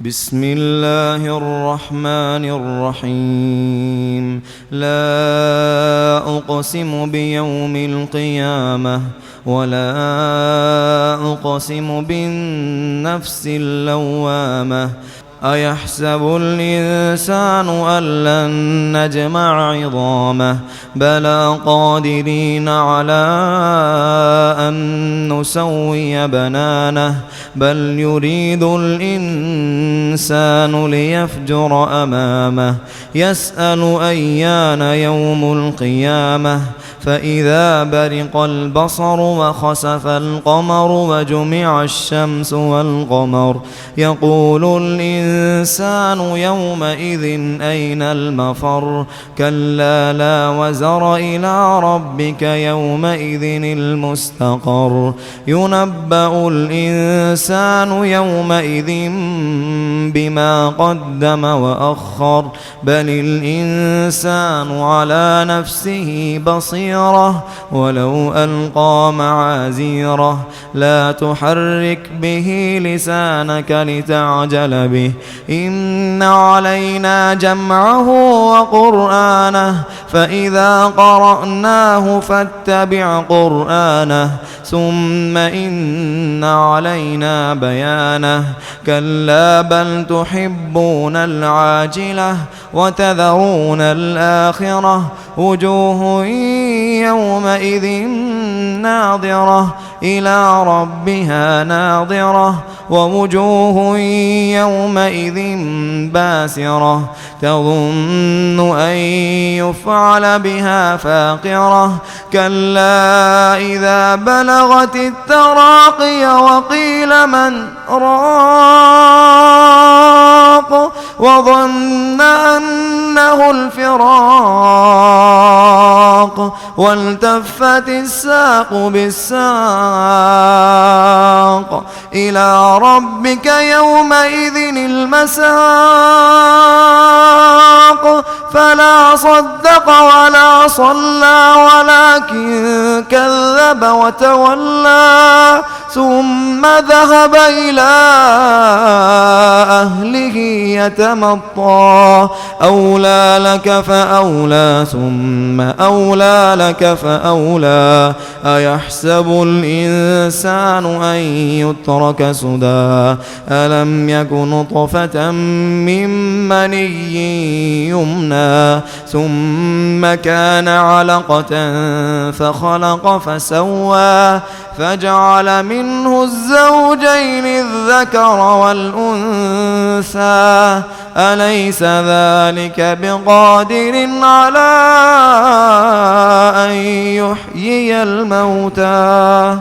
بسم الله الرحمن الرحيم. لا أقسم بيوم القيامة ولا أقسم بالنفس اللوامة. أيحسب الإنسان أن لن نجمع عظامه بلى قادرين على أن نسوي بنانه بل يريد الإنسان ليفجر أمامه يسأل أيان يوم القيامة فإذا برق البصر وخسف القمر وجمع الشمس والقمر يقول الإنسان يومئذ أين المفر كلا لا وزر إلى ربك يومئذ المستقر ينبأ الإنسان يومئذ بما قدم وأخر بل الإنسان على نفسه بصيرة ولو ألقى معاذيره لا تحرك به لسانك لتعجل به إن علينا جمعه وقرآنه فإذا قرأناه فاتبع قرآنه ثم إن علينا بيانه كلا بل تحبون العاجلة وتذرون الآخرة وجوه يومئذ ناظرة إلى ربها ناظرة ووجوه يومئذ باسرة تظن أن يفعل بها فاقرة كلا إذا بلغت التراقي وقيل من راق وظن أنه الفراق والتفت الساق بالساق إلى ربك يومئذ المساق فلا صدق ولا صلى ولكن كذب وتولى ثم ذهب إلى أهله يتمطى أولى لك فأولى ثم أولى لك فأولى أيحسب الإنسان أن يترك سدى ألم يك نطفة من مني يمنى ثم كان علقة فخلق فسوى فجعل منه الزوجين الذكر والأنثى أليس ذلك بقادر على أن يحيي الموتى